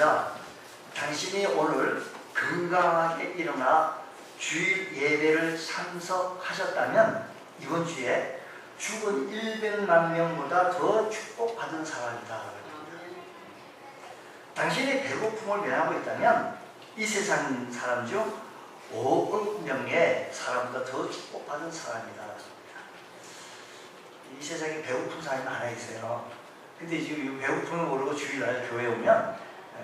묻습니다. 당신이 오늘 건강하게 일어나 주일 예배를 참석하셨다면 이번 주에 죽은 100만 명보다 더 축복받은 사람이다. 당신이 배고픔을 면하고 있다면 이 세상 사람 중 5억 명의 사람보다 더 축복받은 사람이다. 이 세상에 배고픈 사람이 많아 있어요. 근데 지금 배고픔을 모르고 주일날 교회에 오면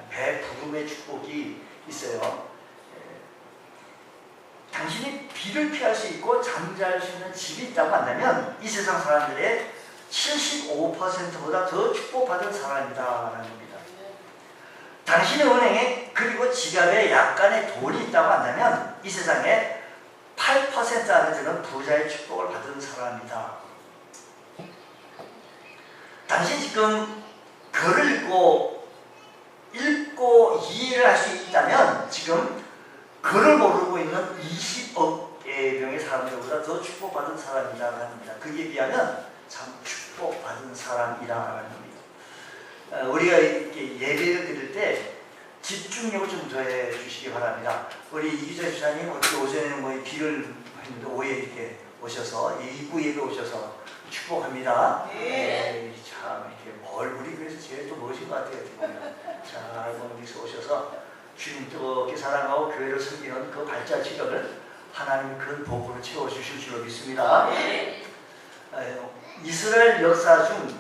배부름의 축복이 있어요. 당신이 비를 피할 수 있고 잠잘 수 있는 집이 있다고 한다면 이 세상 사람들의 75%보다 더 축복받은 사람이다라는 겁니다. 당신의 은행에 그리고 지갑에 약간의 돈이 있다고 한다면 이 세상에 8% 안에 드는 부자의 축복을 받은 사람이다. 당신이 지금 글을 읽고 이해를 할 수 있다면 지금 글을 모르고 있는 20억 명의 사람들보다 더 축복받은 사람이라고 합니다. 그에 비하면 참 축복받은 사람이라는 겁니다. 우리가 이렇게 예배를 드릴 때 집중력을 좀 더해 주시기 바랍니다. 우리 이기자 주사님 어떻게 오전에는 뭐 비를 했는데 오후에 이렇게 오셔서 2부 예배 오셔서 축복합니다. 네. 참 이렇게 우리 그래서 제일 또 멋진 것 같아요. 잘 여기서 오셔서 주님 뜨겁게 사랑하고 교회를 섬기는 그 발자취력을 하나님 큰 복으로 채워주실 줄로 믿습니다. 이스라엘 역사 중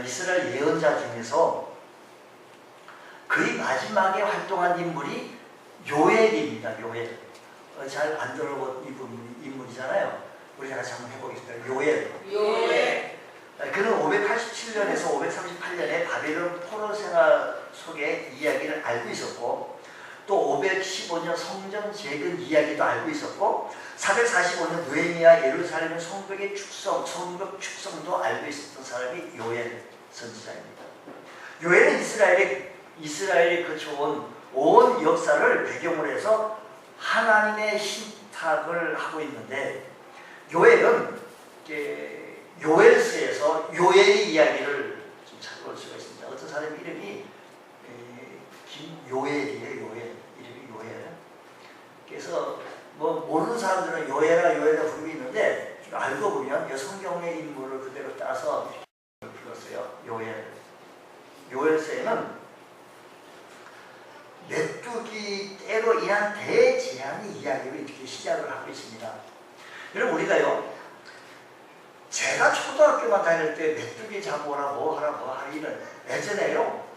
이스라엘 예언자 중에서 거의 마지막에 활동한 인물이 요엘입니다. 요엘. 잘 안 들어본 인물이잖아요. 우리 같이 한번 해보겠습니다. 요엘. 그는 587년에서 538년에 바벨론 포로 생활 속의 이야기를 알고 있었고 또 515년 성전 재건 이야기도 알고 있었고 445년 느헤미야 예루살렘 성벽의 성벽 축성도 알고 있었던 사람이 요엘 선지자입니다. 요엘은 이스라엘이 거쳐온 온 역사를 배경으로 해서 하나님의 신탁을 하고 있는데 요엘은 요엘서에서 요엘의 이야기를 좀 찾아볼 수가 있습니다. 어떤 사람 이름이 김요엘이에요. 이름이 요엘. 그래서 뭐 모르는 사람들은 요엘아 부르고 있는데 알고 보면 성경의 인물을 그대로 따서 불렀어요. 요엘서에는 메뚜기 때로 인한 대재앙의 이야기로 이렇게 시작을 하고 있습니다. 여러분 우리가요 제가 초등학교만 다닐 때 메뚜기 잡아오라 뭐 하라 이런 예전에요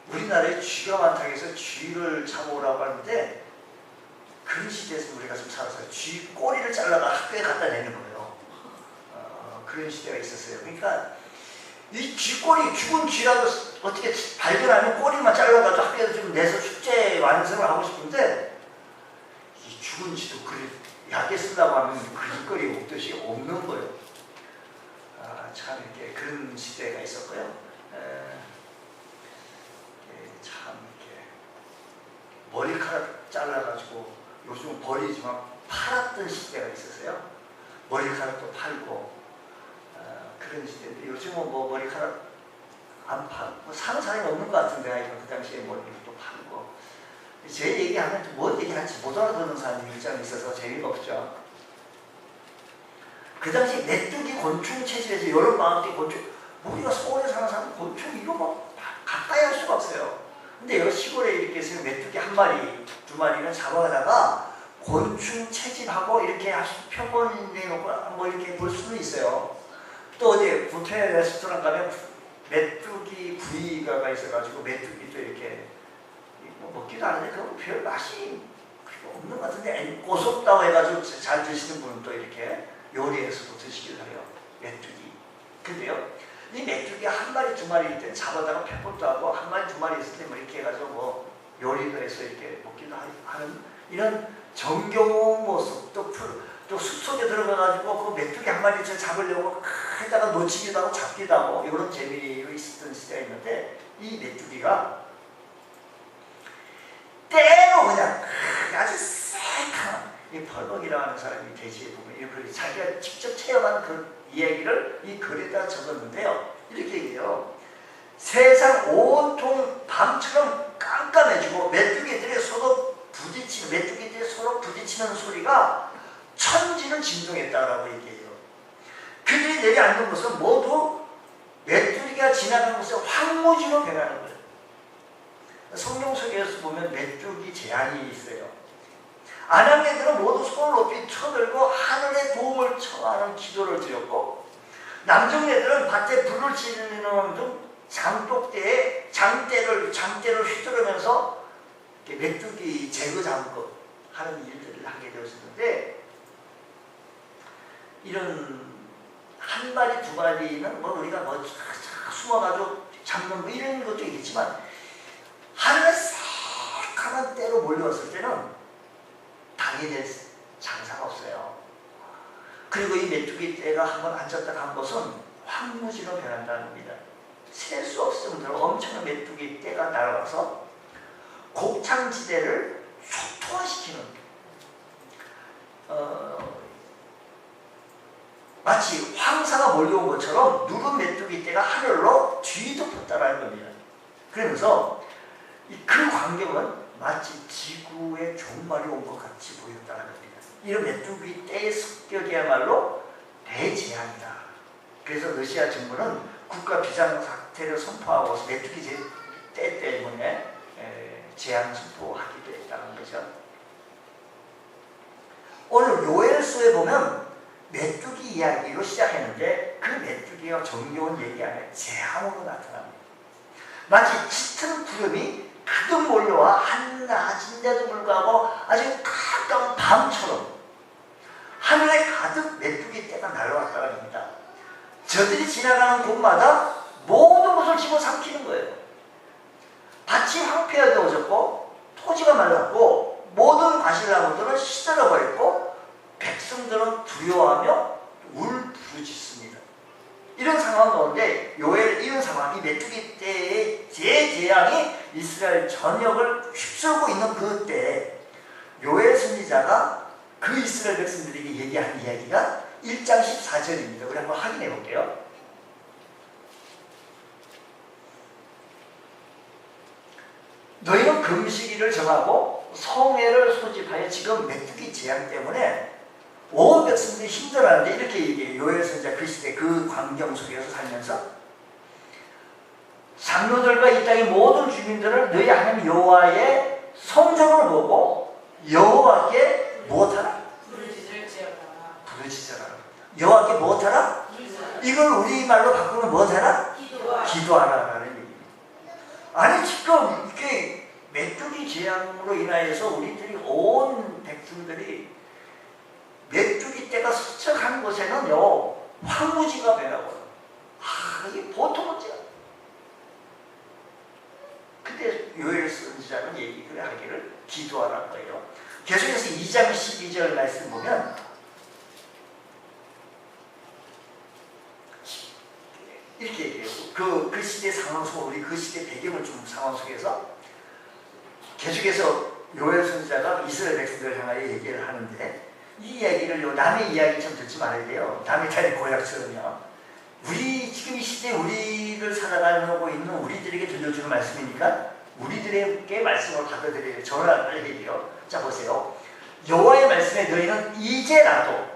우리나라에 쥐가 많다고 해서 쥐를 잡아오라고 하는데 그런 시대에서 우리가 좀 살았어요. 쥐 꼬리를 잘라가 학교에 갖다 내는 거예요. 그런 시대가 있었어요. 그러니까 이 쥐꼬리 죽은 쥐라도 어떻게 발견하면 꼬리만 잘라가지고 학교에 좀 내서 축제 완성을 하고 싶은데 이 죽은 쥐도 그래 약게 쓰다고 하면 그릇거리 없듯이 없는 거예요. 참 이렇게 그런 시대가 있었고요. 참 이렇게 머리카락 잘라가지고 요즘 버리지만 팔았던 시대가 있었어요. 머리카락도 팔고 그런 시대인데 요즘은 뭐 머리카락 안 팔고 사는 사람이 없는 것 같은데 그 당시에 머리도 팔고 제 얘기하면 뭔 얘기할지 못 알아듣는 사람이 입장에 있어서 재미가 없죠. 그 당시 메뚜기 곤충 체질에서 여러 마음의 곤충 우리가 서울에 사는 사람은 곤충 이거 뭐 가까이 할 수가 없어요. 근데 여기 시골에 이렇게 해서 메뚜기 한 마리, 두 마리는 잡아가다가 곤충 채집하고 이렇게 표본 내놓고 뭐 이렇게 볼 수는 있어요. 또 어디 뷔페 레스토랑 가면 메뚜기 구이가 있어가지고 메뚜기도 이렇게 먹기도 하는데 그건 별 맛이 없는 것 같은데 고소하다고 해가지고 잘 드시는 분은 또 이렇게 요리해서도 드시기도 해요. 메뚜기. 근데요 이 메뚜기 한 마리 두 마리일 때 잡아다가 페포도 하고 한 마리 두 마리 있을 때 뭐 이렇게 해가지고 뭐 요리도 해서 이렇게 먹기도 하는 이런 정겨운 모습 또 숲속에 들어가가지고 그 메뚜기 한 마리 잡으려고 해다가 놓치기도 하고 잡기도 하고 이런 재미로 있었던 시대가 있는데 이 메뚜기가 때로 그냥 아주 새카만 이 벌벅이라고 하는 사람이 대지에 보면 이렇게 자기가 직접 체험한 그 이야기를 이 글에다 적었는데요. 이렇게 얘기해요. 세상 온통 밤처럼 깜깜해지고 메뚜기들이 서로 부딪히는 소리가 천지를 진동했다라고 얘기해요. 그들이 내려앉는 것은 모두 메뚜기가 지나가는 곳에 황무지로 변하는 거예요. 성경 속에서 보면 메뚜기 재앙이 있어요. 아낙네들은 모두 손을 높이 쳐들고 하늘의 도움을 청하는 기도를 드렸고, 남정네들은 밭에 불을 지르는 등 장대를 휘두르면서 메뚜기 제거 작업 하는 일들을 하게 되었었는데, 이런 한 마리 두 마리는 뭐 우리가 뭐 숨어가지고 잡는 뭐 이런 것도 있겠지만, 하늘에 새카만 때로 몰려왔을 때는 당해낼 장사가 없어요. 그리고 이 메뚜기 떼가 한번 앉았다 간 것은 황무지로 변한다는 겁니다. 셀 수 없을 정도로 엄청난 메뚜기 떼가 날아와서 곡창지대를 소통화시키는, 마치 황사가 몰려온 것처럼 누른 메뚜기 떼가 하늘로 뒤덮었다라는 겁니다. 그러면서 그 광경은 마치 지구의 종말이 온 것 같이 보였다는 겁니다. 이런 메뚜기 떼의 습격이야말로 대재앙이다. 그래서 러시아 정부는 국가 비상사태를 선포하고 메뚜기 떼 때문에 재앙 선포하기도 했다는 거죠. 오늘 요엘서에 보면 메뚜기 이야기로 시작했는데, 그 메뚜기가 정겨운 얘기 안에 재앙으로 나타납니다. 마치 짙은 구름이 가득 몰려와 한낮인데도 불구하고 아주 가까운 밤처럼 하늘에 가득 메뚜기 떼가 날아왔다는 겁니다. 저들이 지나가는 곳마다 모든 것을 집어삼키는 거예요. 밭이 황폐해졌고 토지가 말랐고 모든 과실나무들은 시들어버렸고 백성들은 두려워하며 울부짖습니다. 이런 상황 가운데 요엘 이런 상황, 이 메뚜기 때의 재앙이 이스라엘 전역을 휩쓸고 있는 그때 요엘 선지자가 그 이스라엘 백성들에게 얘기한 이야기가 1장 14절입니다. 우리 한번 확인해 볼게요. 너희는 금식일을 정하고 성회를 소집하여, 지금 메뚜기 재앙 때문에 온 백성들이 힘들어하는데 이렇게 얘기해요. 요엘 선지자 그 시대 그 광경 속에서 살면서, 장로들과 이 땅의 모든 주민들을 너희 하나님 여호와의 성전을 보고 여호와께 무엇하라? 부르짖으라. 여호와께 무엇하라? 이걸 우리말로 바꾸면 무엇하라? 기도하라라는 얘기입니다. 아니 지금 이렇게 메뚜기 재앙으로 인하여서 우리들이 온 백성들이 메뚜기 떼가 서척한 곳에는요 황무지가 변하고요. 이게 보통 문제야. 근데 요엘 선지자는 얘기를 하기를 기도하라는 거예요. 계속해서 2장 12절 말씀 보면 이렇게 얘기해요. 그 시대 상황 속, 우리 그 시대 배경을 좀 상황 속에서 계속해서 요엘 선지자가 이스라엘 백성들을 향하여 얘기를 하는데, 이 이야기를 남의 이야기처럼 듣지 말아야 돼요. 남의 자리 고약처럼요. 우리 지금 이 시대에 우리를 살아가고 있는 우리들에게 들려주는 말씀이니까 우리들에게 말씀을 받아들여야 전할 얘기요. 자 보세요. 여호와의 말씀에 너희는 이제라도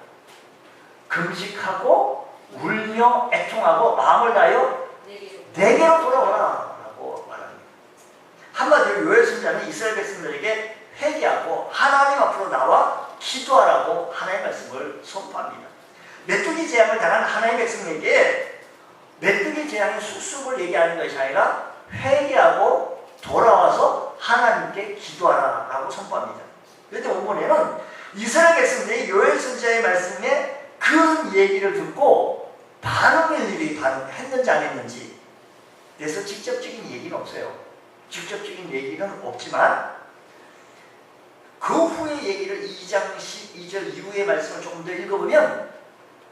금식하고 울며 애통하고 마음을 다하여 내게로 돌아오라 라고 말합니다. 한마디로 요엘 선지자는 이스라엘 백성들에게 회개하고 하나님 앞으로 나와 기도하라고 하나님의 말씀을 선포합니다. 메뚜기 재앙을 당한 하나님의 백성에게 메뚜기 재앙의 숙습을 얘기하는 것이 아니라 회개하고 돌아와서 하나님께 기도하라고 선포합니다. 그런데 본문에는 이스라엘 백성들이 요엘 선지자의 말씀에 그 얘기를 듣고 반응했는지 안 했는지, 그래서 직접적인 얘기는 없어요. 직접적인 얘기는 없지만 그 후의 얘기를 2장 12절 이후의 말씀을 조금 더 읽어보면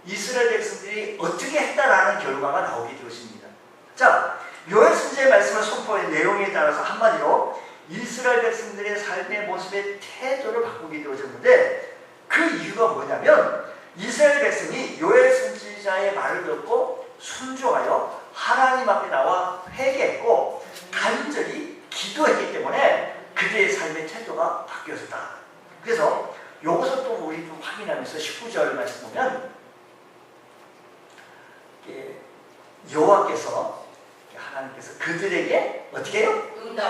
이스라엘 백성들이 어떻게 했다라는 결과가 나오게 되었습니다. 자, 요엘 선지자의 말씀을 선포한 내용에 따라서 한마디로 이스라엘 백성들의 삶의 모습의 태도를 바꾸게 되어졌는데, 그 이유가 뭐냐면 이스라엘 백성이 요엘 선지자의 말을 듣고 순종하여 하나님 앞에 나와 회개했고 간절히 기도했기 때문에 그들의 삶의 태도가 바뀌었다. 그래서 여기서 또 우리 좀 확인하면서 19절 말씀 보면 여호와께서 하나님께서 그들에게 어떻게 해요?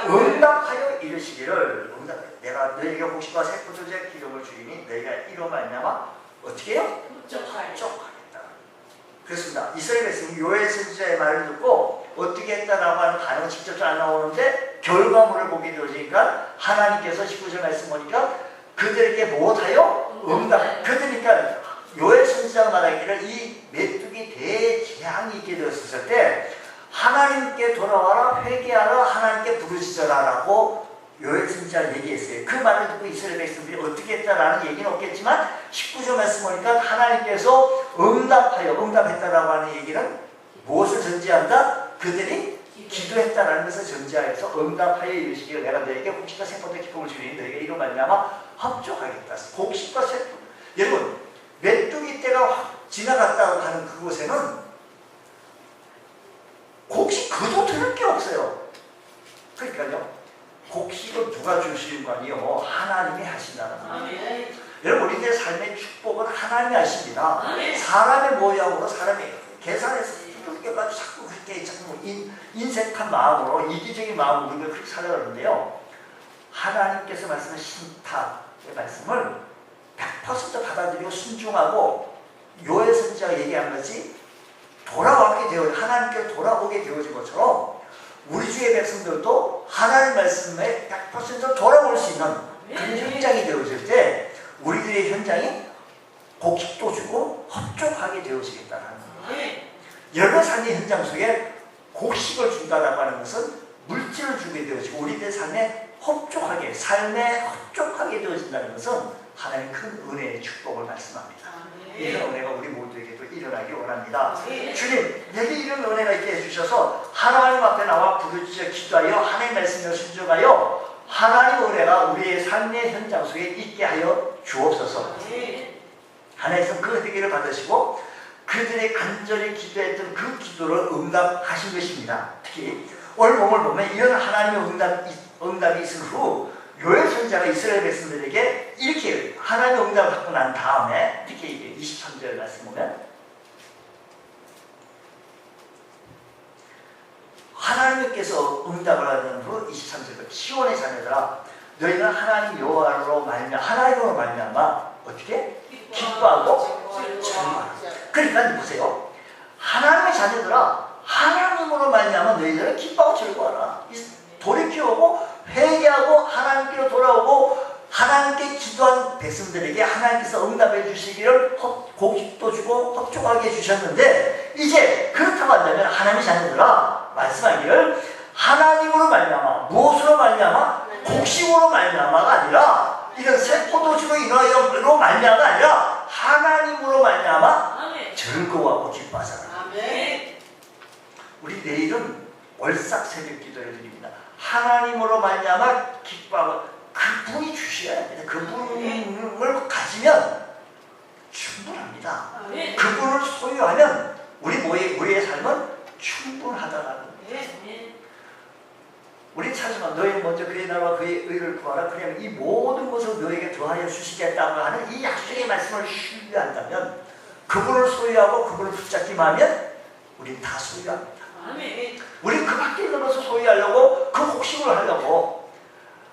응답하여 이르시기를 내가 너에게 혹시나 세포도제 기름을 주리니 너희가 이로 말미암아 어떻게 해요? 흡족하겠다. 그렇습니다. 이스라엘 백성이 요엘 선지자의 말을 듣고 어떻게 했다라고 하는 반응은 직접적으로 안 나오는데 결과물을 보게 되어지니까 하나님께서 19절 말씀 보니까 그들에게 무엇하여? 응답. 그러니까 요엘 선지자가 말하기를 이 메뚜기 대재앙이 있게 되었을 때 하나님께 돌아와라, 회개하라, 하나님께 부르짖어라라고 요엘 선지자가 얘기했어요. 그 말을 듣고 이스라엘 백성들이 어떻게 했다라는 얘기는 없겠지만 19절 말씀 보니까 하나님께서 응답했다라고 하는 얘기는 무엇을 전제한다? 그들이 기도했다라는 것을 전제하여서 응답하여 이르시기를 내가 너에게 곡식과 세포도 기쁨을 주리니 너에게 이로 말미암아 합족하겠다. 곡식과 세포. 여러분 메뚜기 때가 확 지나갔다고 하는 그곳에는 곡식 그도 들을 게 없어요. 그러니까요. 곡식은 누가 주시는 거 아니에요? 하나님이 하신다는 거예요. 여러분 우리들의 삶의 축복은 하나님이 하십니다. 사람의 모양으로 사람이 계산해서 두들겨가지고 자꾸 그렇게 자꾸 인색한 마음으로 이기적인 마음으로 우리가 그렇게 살아가는데요. 하나님께서 말씀하신 신탁의 말씀을 100% 받아들이고 순종하고 요엘 선지자가 얘기한 것이 하나님께 돌아오게 되어진 것처럼 우리 주의 백성들도 하나님 말씀에 100% 돌아올 수 있는 그런 현장이 되어질 때 우리들의 현장이 곡식도 주고 흡족하게 되어지겠다는 거예요. 여러분 삶의 현장 속에 곡식을 준다라고 하는 것은 물질을 주게 되어지고 우리들의 삶에 흡족하게 되어진다는 것은 하나님의 큰 은혜의 축복을 말씀합니다. 이런 은혜가 우리 모두에게도 일어나기 원합니다. 주님, 내게 이런 은혜가 있게 해주셔서 하나님 앞에 나와 부르짖어 기도하여 하나님의 말씀을 순종하여 하나님의 은혜가 우리의 삶의 현장 속에 있게 하여 주옵소서. 하나님께서 그 은혜를 받으시고 그들이 간절히 기도했던 그 기도를 응답하신 것입니다. 특히 오늘 본문을 보면 이런 하나님의 응답이 있은 후 요엘 선지자가 이스라엘 백성들에게 이렇게 하나님의 응답을 받고 난 다음에 특히 23절 말씀 보면 하나님께서 응답을 하는 후 23절 시온의 자녀들아 너희는 하나님 여호와로 말미암아 어떻게? 기뻐하고 즐거워하라. 그러니까 보세요. 하나님의 자녀들아 하나님으로 말미암아 너희들은 기뻐하고 즐거워하라. 돌이켜오고 회개하고 하나님께로 돌아오고 하나님께 기도한 백성들에게 하나님께서 응답해 주시기를 곡식도 주고 흡족하게 해주셨는데 이제 그렇다고 한다면 하나님의 자녀들아 말씀하기를 하나님으로 말미암아 무엇으로 말미암아? 곡식으로 말미암아가 아니라 이런 새 포도주로 인하여로 말미암아가 아니라 하나님으로 말미암아 즐거워하고 기뻐하잖아. 우리 내일은 월삭 새벽 기도를 드립니다. 하나님으로 말미암아 기뻐하고 그분이 주셔야 합니다. 그분을 가지면 충분합니다. 그분을 소유하면 우리의 삶은 충분하다라는 거예요. 우리 찬송한 너희 먼저 그의 나라와 그의 의를 구하라 그러면 이 모든 것을 너에게 더하여 주시겠다고 하는 이 약속의 말씀을 신뢰한다면 그분을 소유하고 그분을 붙잡기만 하면 우리는 다 소유합니다. 우리는 그 밖에 있는 것을 소유하려고 그 곡식을 하려고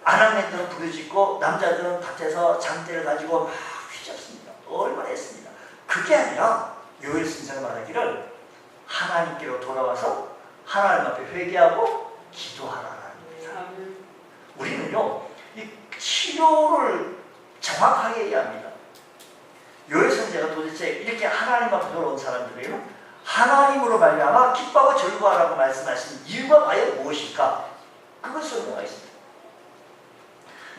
아낙네들은 부르짖고 남자들은 밭에서 장대를 가지고 막 휘잡습니다. 얼마나 했습니다. 그게 아니라 요엘 선지자가 말하기를 하나님께로 돌아와서 하나님 앞에 회개하고 기도하라는 겁니다. 우리는요 이 치료를 정확하게 해야 합니다. 요엘 선지자가 도대체 이렇게 하나님 앞에 돌아온 사람들에게는 하나님으로 말미암아 기뻐하고 즐거워하라고 말씀하신 이유가 과연 무엇일까? 그걸 설명하겠습니다.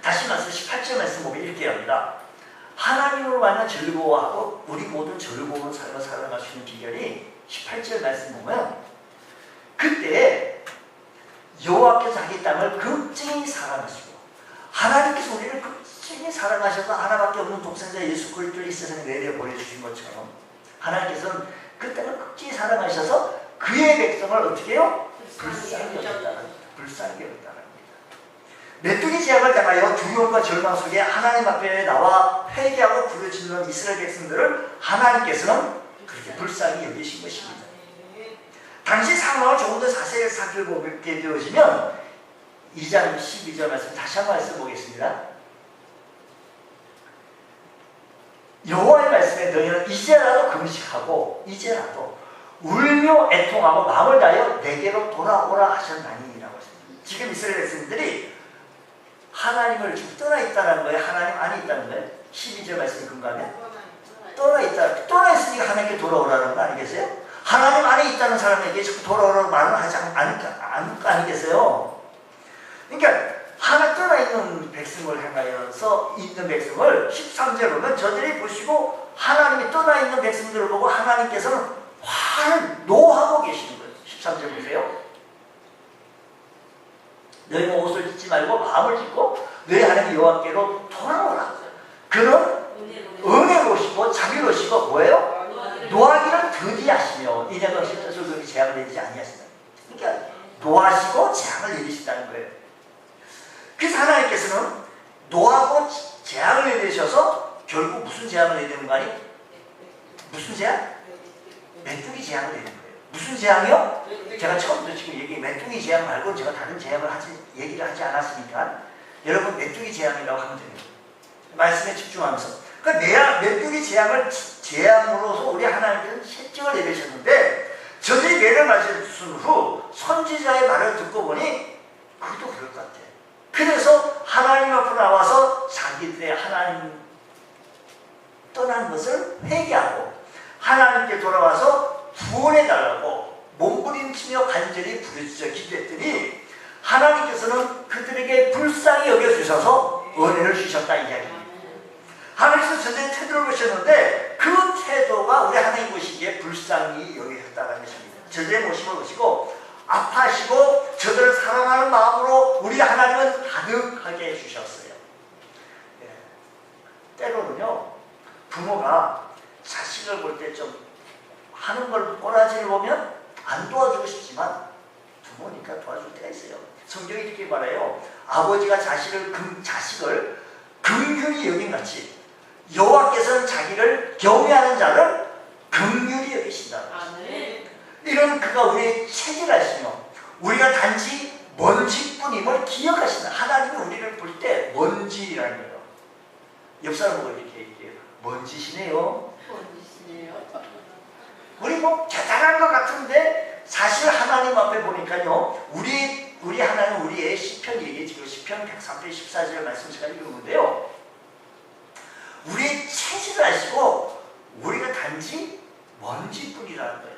다시 말씀 18절 말씀 보면 이렇게 합니다. 하나님으로 말미암아 즐거워하고 우리 모든 즐거운 삶을 살아갈 수 있는 비결이 18절 말씀 보면 그때 여호와께서 자기 땅을 극진히 사랑하시고 하나님께서 우리를 극진히 사랑하셔서 하나밖에 없는 독생자 예수 그리스도를 이 세상에 내려 보내주신 것처럼 하나님께서는 그 땅을 어찌 사랑하셔서 그의 백성을 어떻게 해요? 불쌍히 여겼다는 겁니다. 메뚜기 재앙을 당하여 두려움과 절망 속에 하나님 앞에 나와 회개하고 부르짖는 이스라엘 백성들을 하나님께서는 그렇게 불쌍히 여기신 것입니다. 당시 상황을 조금 더 자세히 살펴보게 되어지면 2장 12절 말씀 다시 한번 말씀보겠습니다. 여호와의 말씀에 너희는 이제라도 금식하고 이제라도 울며 애통하고 마음을 다하여 내게로 돌아오라 하셨나니라고 했습니다. 지금 이스라엘 백성들이 하나님을 지금 떠나 있다는 거예요? 하나님 안에 있다는 거예요? 12절 말씀에 근거하면 떠나 있다. 떠나 있으니까 하나님께 돌아오라는 거 아니겠어요? 하나님 안에 있다는 사람에게 자꾸 돌아오라고 말을 하지 아니겠어요? 그러니까 하나 떠나 있는 백성을 향하여서 있는 백성을 13절 보면 저들이 보시고 하나님이 떠나 있는 백성들을 보고 하나님께서는 화를 노하고 계시는 거예요. 13절 보세요. 너희는 옷을 찢지 말고 마음을 찢고 너희 하나님 여호와께로 돌아오라. 그는 은혜로우시고 자비로우시고 뭐예요? 노하기를 더디하시며 이내가 실제로 그렇게 재앙을 내리지 아니하신다. 그러니까 노하시고 재앙을 내리신다는 거예요. 그래서 하나님께서는 노하고 재앙을 내리셔서 결국 무슨 재앙을 내리는 거 아니? 무슨 재앙? 메뚜기 재앙을 내리는 거예요. 무슨 재앙이요? 제가 처음부터 지금 메뚜기 재앙 말고 제가 다른 재앙을 얘기를 하지 않았으니까 여러분 메뚜기 재앙이라고 하면 됩니다. 말씀에 집중하면서. 그러니까 메뚜기 재앙으로서 우리 하나님께서는 채찍을 내리셨는데 저들이 매를 맞은 후 선지자의 말을 듣고 보니 그것도 그럴 것 같아요. 그래서 하나님 앞으로 나와서 자기들의 하나님 떠난 것을 회개하고 하나님께 돌아와서 구원해달라고 몸부림치며 간절히 부르짖어 기도했더니 하나님께서는 그들에게 불쌍히 여겨주셔서 은혜를 주셨다 이 이야기입니다. 하나님께서 저들의 태도를 보셨는데 그 태도가 우리 하나님 보시기에 불쌍히 여기셨다는 것입니다. 저들의 모습을 보시고 아파하시고 저들을 사랑하는 마음으로 우리 하나님은 가득하게 해주셨어요. 때로는요 부모가 자식을 볼 때 좀 하는 걸 꼬라지를 보면 안 도와주고 싶지만 부모니까 도와줄 때가 있어요. 성경이 이렇게 말해요. 아버지가 자식을 긍휼히 여김같이 여호와께서는 자기를 경외하는 자를 긍휼히 여기신다. 이런 그가 우리의 체질하시며 우리가 단지 먼지뿐임을 기억하신다. 하나님이 우리를 볼 때 먼지라는 거예요. 옆 사람 보고 이렇게 얘기해요. 먼지시네요. 우리 뭐 대단한 것 같은데 사실 하나님 앞에 보니까요 우리 하나님 우리의 시편 얘기해 지금 시편 103편 14절 말씀 제가 읽었는데요. 우리의 체질을 아시고 우리가 단지 먼지뿐이라는 거예요.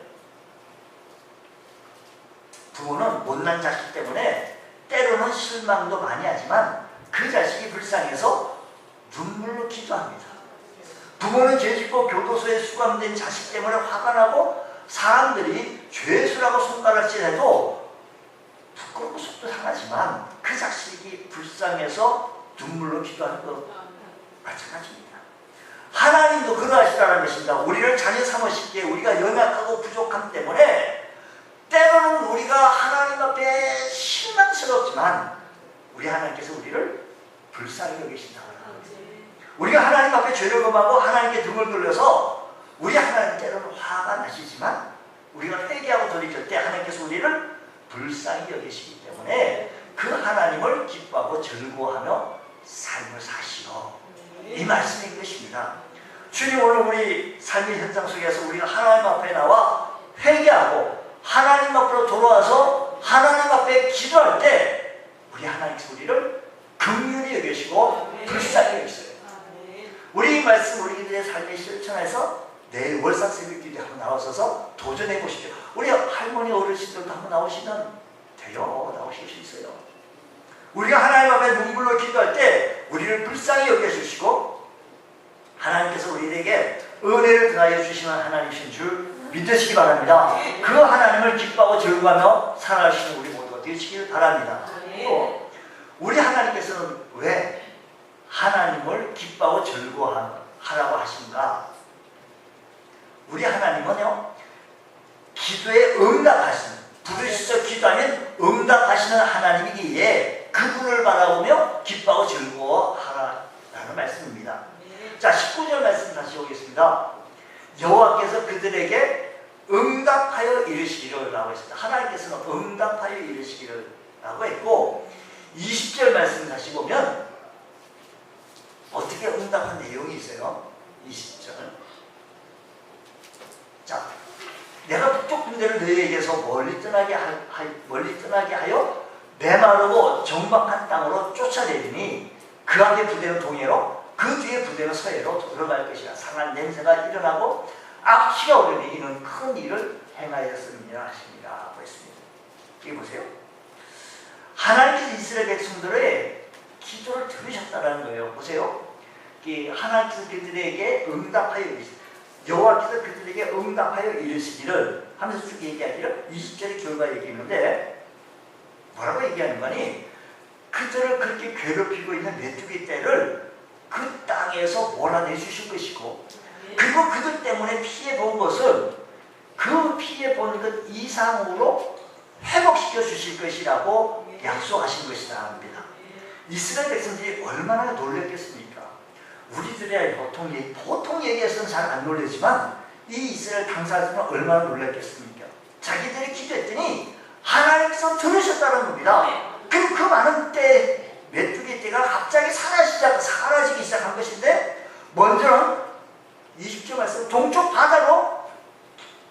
부모는 못난 자식 때문에 때로는 실망도 많이 하지만 그 자식이 불쌍해서 눈물로 기도합니다. 부모는 죄짓고 교도소에 수감된 자식 때문에 화가 나고 사람들이 죄수라고 손가락질해도 부끄럽고 속도 상하지만 그 자식이 불쌍해서 눈물로 기도하는 것 마찬가지입니다. 하나님도 그러하시다는 것입니다. 우리를 자녀 삼으시기에 우리가 연약하고 부족함 때문에 때로는 우리가 하나님 앞에 실망스럽지만 우리 하나님께서 우리를 불쌍히 여기신다고 합니다. 우리가 하나님 앞에 죄를 범하고 하나님께 등을 돌려서 우리 하나님 때로는 화가 나시지만 우리가 회개하고 돌이킬 때 하나님께서 우리를 불쌍히 여기시기 때문에 그 하나님을 기뻐하고 즐거워하며 삶을 사시오. 이 말씀인 것입니다. 주님 오늘 우리 삶의 현장 속에서 우리가 하나님 앞에 나와 회개하고 하나님 앞으로 돌아와서 하나님 앞에 기도할 때 우리 하나님께서 우리를 긍휼히 여기시고 불쌍히 여기세요. 우리 말씀 우리들의 삶의 실천에서 내일 월삭 새벽기도에 한번 나오셔서 도전해 보십시오. 우리 할머니 어르신들도 한번 나오시면 돼요. 나오실 수 있어요. 우리가 하나님 앞에 눈물로 기도할 때 우리를 불쌍히 여겨주시고 하나님께서 우리에게 은혜를 더하여 주시는 하나님이신 줄 믿으시기 바랍니다. 그 하나님을 기뻐하고 즐거워하며 살아가시는 우리 모두가 되시길 바랍니다. 또 우리 하나님께서는 왜 하나님을 기뻐하고 즐거워하라고 하신가? 우리 하나님은요 기도에 응답하시는, 부르셔서 기도하면 응답하시는 하나님이기에 그분을 바라보며 기뻐하고 즐거워하라는 말씀입니다. 자, 19절 말씀 다시 보겠습니다. 여호와께서 그들에게 응답하여 이르시기를 라고 했습니다. 하나님께서는 응답하여 이르시기를 라고 했고, 20절 말씀 다시 보면 어떻게 응답한 내용이 있어요? 20절. 자, 내가 북쪽 군대를 너희에게서 멀리 떠나게 하여 메마르고 정박한 땅으로 쫓아내리니 그 앞에 부대는 동해로 그 뒤에 부대는 서해로 들어갈 것이라. 상한 냄새가 일어나고 악취가 오르니 이는 큰 일을 행하였음이라 하십니다 하고 했습니다. 여기 보세요. 하나님께서 이스라엘 백성들의 기도를 들으셨다는 거예요. 보세요. 하나님께서 그들에게 응답하여 이르시기를, 여호와께서 그들에게 응답하여 이르시기를 하면서 쭉 얘기하기를 20절의 결과 얘기했는데 뭐라고 얘기하는 거니? 그들을 그렇게 괴롭히고 있는 메뚜기 떼를 그 땅에서 몰아내 주실 것이고, 그리고 그들 때문에 피해 본 것을 그 피해 본 것 이상으로 회복시켜 주실 것이라고 약속하신 것이다 합니다. 이스라엘 백성들이 얼마나 놀랐겠습니까? 우리들의 보통 얘기에서는 잘 안 놀라지만 이 이스라엘 당사자들은 얼마나 놀랐겠습니까? 자기들이 기도했더니 하나님께서 들으셨다는 겁니다. 그럼 그 많은 때 메뚜기 떼가 갑자기 사라지기 시작한 것인데, 먼저는 20절 말씀 동쪽 바다로,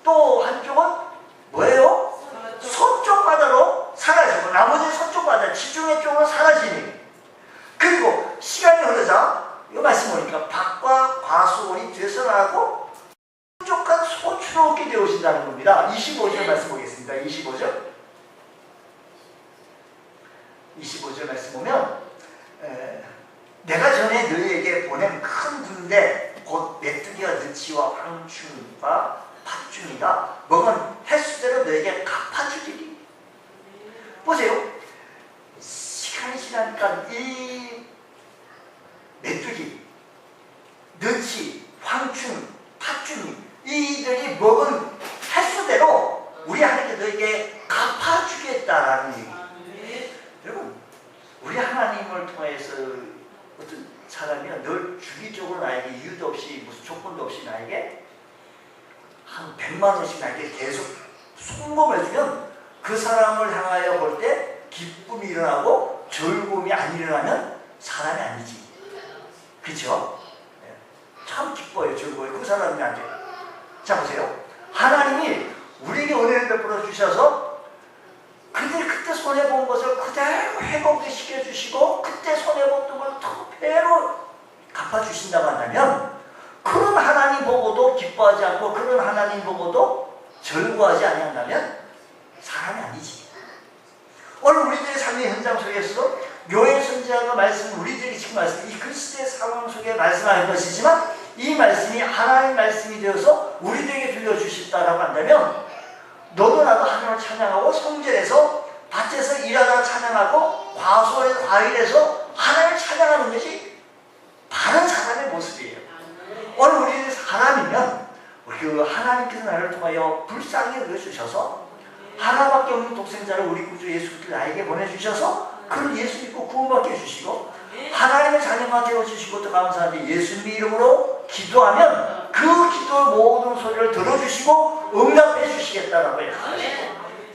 또 한쪽은 뭐예요? 서쪽 바다로 사라지고, 나머지 서쪽 바다 지중해 쪽으로 사라지니, 그리고 시간이 흐르자 이 말씀 보니까 밭과 과수원이 되서나고 촉촉한 소출을 얻게 되어오신다는 겁니다. 25절 말씀 보겠습니다. 25절 말씀 보면 내가 전에 너희에게 보낸 큰 군대 곧 메뚜기와 느치와 황충과 팥중이가 먹은 횟수대로 너희에게 갚아주리니. 보세요. 시간이 지나니까 이 메뚜기, 느치, 황충, 팥중이, 이들이 먹은 횟수대로 우리 하나님께 너에게 갚아주겠다라는 얘기. 여러분, 우리 하나님을 통해서 어떤 사람이 늘 주기적으로 나에게 이유도 없이 무슨 조건도 없이 나에게 한 100만 원씩 나에게 계속 송금해주면 그 사람을 향하여 볼 때 기쁨이 일어나고 즐거움이 안 일어나면 사람이 아니지. 그렇죠? 참 기뻐요. 즐거워요. 그 사람이 안 돼요. 자, 보세요. 하나님이 우리에게 은혜를 베풀어 주셔서 그들이 그때 손해본 것을 그대로 회복시켜 주시고 그때 손해본 걸 더 배로 갚아주신다고 한다면, 그런 하나님 보고도 기뻐하지 않고 그런 하나님 보고도 즐거워하지 아니한다면 사람이 아니지. 오늘 우리들의 삶의 현장 속에서 요엘 선지자가 말씀, 우리들이 지금 말씀, 이 그리스도의 상황 속에 말씀하는 것이지만 이 말씀이 하나님의 말씀이 되어서 우리들에게 들려주셨다라고 한다면, 너도 나도 하나님을 찬양하고 성전에서 밭에서 일하다가 찬양하고 과수원에서 과일에서 하나님을 찬양하는 것이 바른 사람의 모습이에요. 오늘 우리는 사람이면 그 하나님께서 나를 통하여 불쌍히 여겨주셔서 하나밖에 없는 독생자를 우리 구주 예수 그리스도 나에게 보내주셔서 그를 예수 믿고 구원받게 해주시고 하나님의 자녀가 되어주시고 또 감사하게 예수님의 이름으로 기도하면 그 기도의 모든 소리를 들어주시고 응답해 주시겠다라고 해요.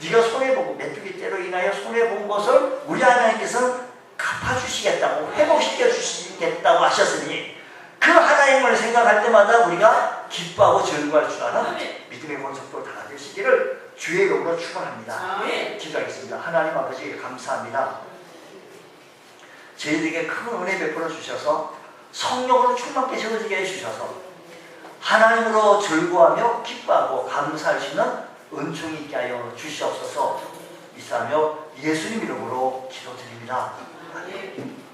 네가 손해보고 메뚜기 떼로 인하여 손해본 것을 우리 하나님께서는 갚아주시겠다고 회복시켜 주시겠다고 하셨으니 그 하나님을 생각할 때마다 우리가 기뻐하고 즐거워할 줄 아는 믿음의 본성도 다 되시기를 주의 이름으로 축원합니다. 기도하겠습니다. 하나님 아버지 감사합니다. 저희들에게 큰 은혜 베풀어 주셔서 성령으로 충만케 채워지게 해주셔서 하나님으로 즐거워하며 기뻐하고 감사할 수 있는 은총이 있게 하여 주시옵소서. 이사며 예수님 이름으로 기도드립니다. 아멘.